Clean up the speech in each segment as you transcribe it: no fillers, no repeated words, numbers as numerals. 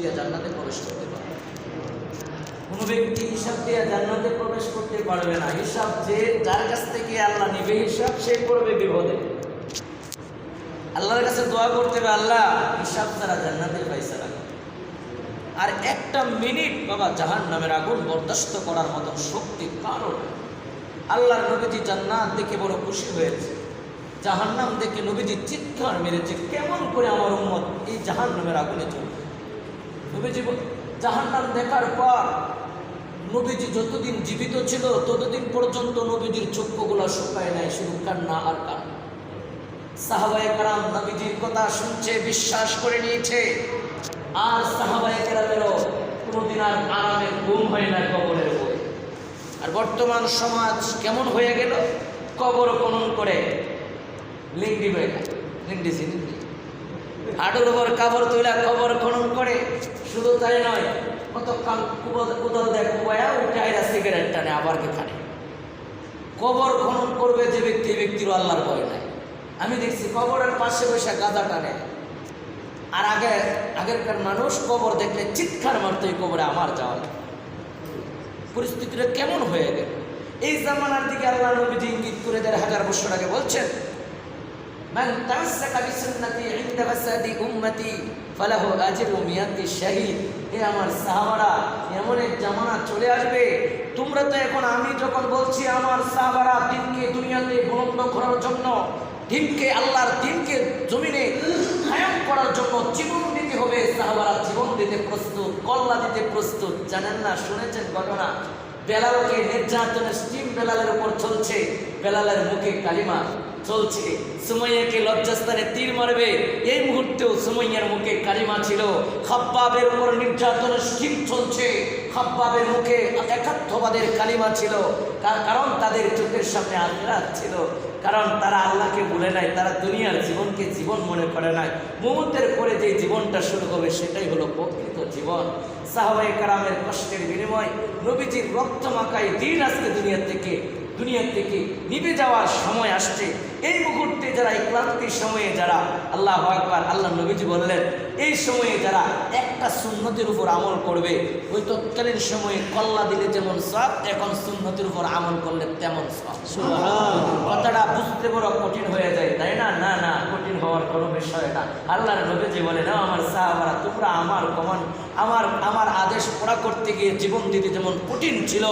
দিয়ে জান্নাতে প্রবেশ করতে পারবে। কোনো ব্যক্তি হিসাব দিয়ে জান্নাতে প্রবেশ করতে পারবে না। হিসাব যে যার কাছ থেকে আল্লাহ নিবে হিসাব সে করবে বিপদে। আল্লাহর কাছে দোয়া করতে হবে, আল্লাহ হিসাব ছাড়া জান্নাতের ফয়সালা। আর একটা মিনিট বাবা জাহান্নামের আগুন বরদাস্ত করার মতো শক্তি কারণ আল্লাহর নবীজি জান্নাত দেখে বড় খুশি হয়েছে, জাহান্নাম দেখে নবীজি চিৎকার মেরেছে, কেমন করে আমার উম্মত এই জাহান্নামের আগুনে চলবে। নবীজি জাহান্নাম দেখার পর নবীজি যতদিন জীবিত ছিল ততদিন পর্যন্ত নবীজির চক্ষুগুলো শুকায় নাই, শুধু কান্না আর কান্না। সাহাবায়ে কেরাম নবীজির কথা শুনছে, বিশ্বাস করে নিয়েছে। আর সাহাবায়ে কেরামেরও কোনোদিন আর আরামের ঘুম হয় না কবরের বই। আর বর্তমান সমাজ কেমন হয়ে গেল, কবর খনন করে লিঙ্গি বেড়া লিঙ্গি হাঁটুর উপর কাপড় তুলে কবর খনন করে। শুধু তাই নয়, কত কোথাও দেখো ভাইয়া উঠাইরা সিগারেট টানে আবার কে খানে। কবর খনন করবে যে ব্যক্তি, এই ব্যক্তিরও আল্লাহর ভয় নাই। আমি দেখছি কবরের পাশে বসে গাঁজা টানে। আর আগেরকার মানুষ কবর দেখলে চিৎকার মারতো, এই কবরে আমার যাওয়া। পরিস্থিতিটা কেমন হয়ে গেল। এই জামানার দিকে আল্লাহ নবীজি ইঙ্গিত করে ১,৫০০ বছর আগে বলছেন, মান তামাসসাকা বিসুন্নতি ইনদা ফাসাদি উম্মতি ফালাহু আজরু মিয়াতি শাহীদ। হে আমার সাহাবারা, এমন এক জামানা চলে আসবে, তোমরা তো এখন আমি যখন বলছি আমার সাহাবারা দিনকে দুনিয়াতে বুলন্দ করার জন্য, দিনকে আল্লাহর দিনকে জমিনে কায়েম করার জন্য জীবন দিতে হবে। সাহাবারা জীবন দিতে প্রস্তুত, কল্লা দিতে প্রস্তুত। জানেন না, শুনেছেন ঘটনা, বেলালকে নির্যাতনের স্টিম বেলালের উপর চলছে, বেলালের মুখে কালিমা চলছে। সুমাইয়াকে লজ্জাস্থানে তীর মারবে, এই মুহূর্তেও সুমাইয়ার মুখে কালিমা ছিল। খাব্বাবের উপর নির্যাতনের স্টিম চলছে, খাব্বাবের মুখে একাত্মবাদের কালিমা ছিল। কারণ তাদের চোখের সামনে আখিরাত ছিল, কারণ তারা আল্লাহকে ভুলে নাই, তারা দুনিয়ার জীবনকে জীবন মনে করে নাই। মুহূর্তের পরে যে জীবনটা শুরু হবে সেটাই হলো প্রকৃত জীবন। সাহাবায়ে কেরামের কষ্টের বিনিময় নবীজির রক্ত মাখায় দিন আজকে দুনিয়া থেকে নিভে যাওয়ার সময় আসছে। এই মুহূর্তে যারা এই ক্লান্তির সময়ে যারা আল্লাহু আকবার, আল্লাহ নবীজি বললেন এই সময়ে যারা একটা সুন্নতের উপর আমল করবে, ওই তৎকালীন সময়ে কল্লা দিলে যেমন সওয়াব, এখন সুন্নতের উপর আমল করলে তেমন সওয়াব। সুবহানাল্লাহ। কথাটা বুঝতে বড় কঠিন হয়ে যায়, তাই না? না না, কঠিন হওয়ার কোনো বিষয় না। আল্লাহর নবীজি বলেন, আমার সাহাবারা তোমরা আমার আদেশ পুরা করতে গিয়ে জীবন দিতে যেমন কঠিন ছিল,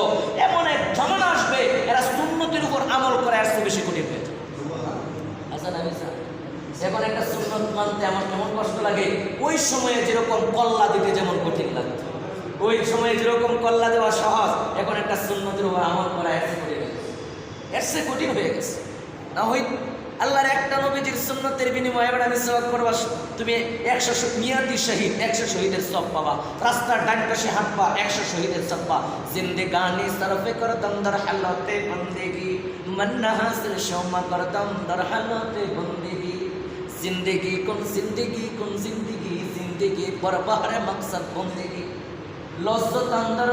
এমন এক জামানা আসবে এরা সুন্নতের উপর আমল করে আসতে বেশি কঠিন হয়ে যাবে। এখন একটা সুন্নত মানতে আমার কেমন কষ্ট লাগে, ওই সময়ে যেরকম কল্লা দিতে যেমন কঠিন লাগতো, ওই সময়ে যেরকম কল্লা দেওয়া সহজ, এখন একটা সুন্নতের উপর আমল করা এর সে কঠিন হয়ে গেছে। না হই আল্লাহর একটা নবীজির সুন্নতের বিনিময়ে এবার আমি সওয়াব করবা, তুমি 100 মিয়াতি শহীদ, 100 শহীদের সওয়াব পাবা। রাস্তার ডান পাশে হাঁটবা, 100 শহীদের সওয়াব পাবা। জিন্দেগানি সরফে করতাম দর হালতে বন্দেগি, মন্না হাসিল শৌমা করতাম দর হালতে বন্দেগি। জিন্দেগি কোন জিন্দেগি, কোন জিন্দেগি, জিন্দেগি পর বাহরে মকসদ বন্দেগি। লজ্জত আন্দর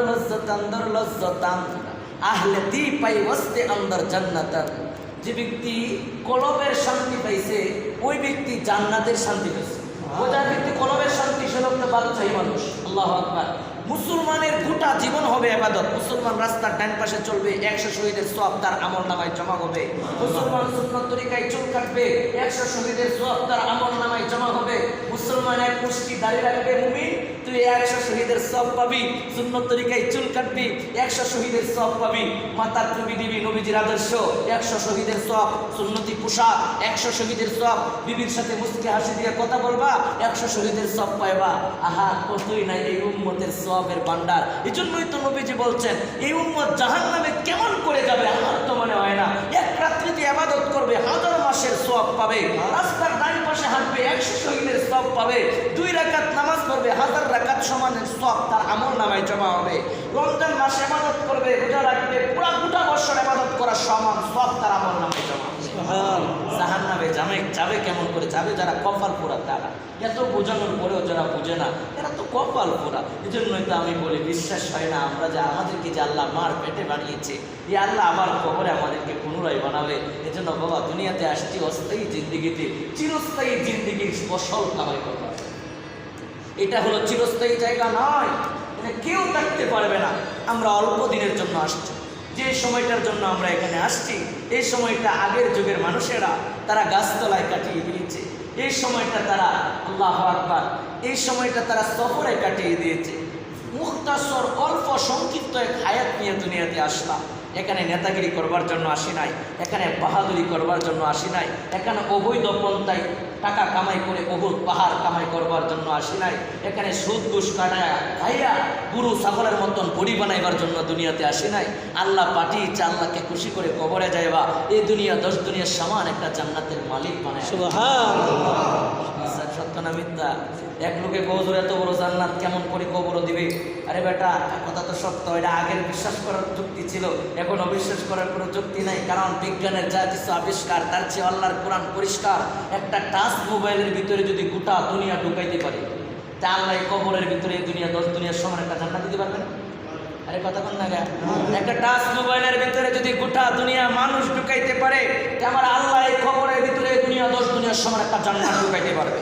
আহলে দি পাই ওয়াস্তে আন্দর জান্নাতান। যে ব্যক্তি কলবের শান্তি পাইছে ওই ব্যক্তি জান্নাতের শান্তি পাইছে। বোঝার ব্যক্তি কলবের শান্তি, সে লোকটা বাদশাহী মানুষ। আল্লাহু আকবার। মুসলমানের গোটা জীবন হবে ইবাদত। মুসলমান রাস্তার ডান পাশে চলবে, 100 শহীদের সওয়াব তার আমলনামায় জমা হবে। মুসলমান সুন্নাত তরিকায় চুল কাটবে, 100 শহীদের সওয়াব তার আমলনামায় জমা হবে। মুসলমান এক মুষ্টি দাড়ি রাখবে, মুমিন তুই 100 শহীদের সওয়াব পাবি। সুন্নাত তরিকায় চুল কাটবি, 100 শহীদের সওয়াব পাবি। মাথার টুপি দিবি, নবীজির আদর্শ, 100 শহীদের সওয়াব। সুন্নতি পোশাক, 100 শহীদের সওয়াব। বিবির সাথে মুস্কি হাসি দিয়ে কথা বলবা, 100 শহীদের সওয়াব পাইবা। আহা, কতই নাই এই উম্মতের সওয়াবের ভান্ডার। এজন্যই তো নবীজি বলছেন এই উম্মত জাহান্নামে কেমন করে যাবে আমার তো মনে হয় না। এক রাত্রিতে ইবাদত করবে, 1000 মাসের সওয়াব পাবে। রাস্তার ডান পাশে হাঁটবে, 100 শহীদের সওয়াব পাবে। 2 রাকাত নামাজ পড়বে, 1000 রাকাত সমানের সওয়াব তার আমলনামায় জমা হবে। রমজান মাসে ইবাদত করবে, রোজা রাখবে, পুরো গোটা বছর ইবাদত করার সমান সওয়াব তার আমলনামায় জমা হবে। জাহান্নামে যাবে কেমন করে যাবে? যারা কপাল পোড়া, তারা এত বোঝানোর পরেও যারা বোঝে না, এরা তো কপাল পোড়া। এই জন্যই তো আমি বলি, বিশ্বাস হয় না আমরা যে আমাদেরকে যে আল্লাহ মার পেটে বানিয়েছে, এই আল্লাহ আবার কবরে আমাদেরকে পুনরায় বানাবে। এজন্য বাবা দুনিয়াতে আসছি অস্থায়ী জিন্দিগিতে, চিরস্থায়ী জিন্দিগির ফসল কামাই করবা। এটা হলো চিরস্থায়ী জায়গা নয়, এখানে কেউ থাকতে পারবে না। আমরা অল্প দিনের জন্য আসছি। যে সময়টার জন্য আমরা এখানে আসছি, এই সময়টা আগের যুগের মানুষেরা তারা গাছতলায় কাটিয়ে দিয়েছে। এই সময়টা তারা, আল্লাহু আকবার, এই সময়টা তারা সফরে কাটিয়ে দিয়েছে। মুখতাসর অল্প সংক্ষিপ্ত এক হায়াত নিয়ে দুনিয়াতে আসলাম। এখানে নেতাগিরি করবার জন্য আসি নাই, এখানে বাহাদুরি করবার জন্য আসি নাই, এখানে অবৈধ পন্থায় টাকা কামাই করে বহুত পাহাড় কামাই করবার জন্য আসি নাই, এখানে সুদ ঘুষ কাটায় খাইয়া গুরু ছাগলের মতন বড়ি বানাইবার জন্য দুনিয়াতে আসি নাই। আল্লাহ পাঠিয়েছে আল্লাহকে খুশি করে কবরে যাইবা। এই দুনিয়া 10 দুনিয়ার সমান একটা জান্নাতের মালিক বানায়। সুবহানাল্লাহ। সত্য না মিথ্যা? এক লোকে কবর এত বড় জান্নাত কেমন করে কবর দিবে? আরে বেটা, কথা তো সত্য। এটা আগের বিশ্বাস করার যুক্তি ছিল, এখন অবিশ্বাস করার কোনো যুক্তি নাই। কারণ বিজ্ঞানের যা কিছু আবিষ্কার, তার চেয়ে আল্লাহর কোরআন পরিষ্কার। একটা টাচ মোবাইলের ভিতরে যদি গোটা দুনিয়া ঢুকাইতে পারে, তা আল্লাহ এই কবরের ভিতরে এই দুনিয়া 10 দুনিয়ার সমান একটা জান্নাত দিতে পারবে না? আরে কথা কোন না? একটা টাচ মোবাইলের ভিতরে যদি গোটা দুনিয়া মানুষ ঢুকাইতে পারে, তা আমার আল্লাহ এই কবরের ভিতরে এই দুনিয়া 10 দুনিয়ার সমান একটা জান্নাত ঢুকাইতে পারবে।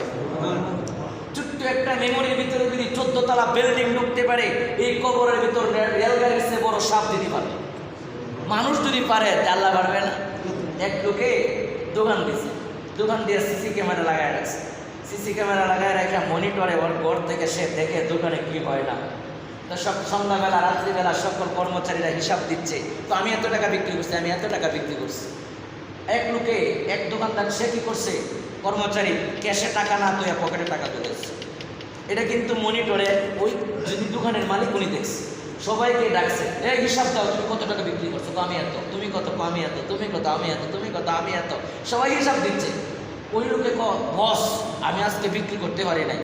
ছোট্ট একটা মেমোরির ভিতরে যদি 14 তলা বিল্ডিং ঢুকতে পারে, এই কবরের ভিতর রেলগাড়ির চেয়ে বড় সাপ দিতে পারে। মানুষ যদি পারে, তা আল্লাহ পারবে না? এক লোকে দোকান দিয়েছে, দোকান দিয়ে সিসি ক্যামেরা লাগায় রাখছে। সিসি ক্যামেরা লাগায় রাখা মনিটরে ওর ঘর থেকে সে দেখে দোকানে কি হয় না। তো সব সন্ধ্যাবেলা রাত্রিবেলা সকল কর্মচারীরা হিসাব দিচ্ছে, তো আমি এত টাকা বিক্রি করছি, আমি এত টাকা বিক্রি করছি। এক লোকে, এক দোকানদার, সে কি করছে, কর্মচারী ক্যাশে টাকা না তুই পকেটে টাকা তুলেছে। এটা কিন্তু মনিটরে ওই যদি দোকানের মালিক উনি দেখছে, সবাইকে ডাকছে, এই হিসাব দাও, তুমি কত টাকা বিক্রি করছো? তো আমি এত। তুমি কত? আমি এত। তুমি কত? আমি এত। তুমি কত? আমি এত। সবাই হিসাব দিচ্ছে। ওই লোকে বস, আমি আজকে বিক্রি করতে পারি নাই।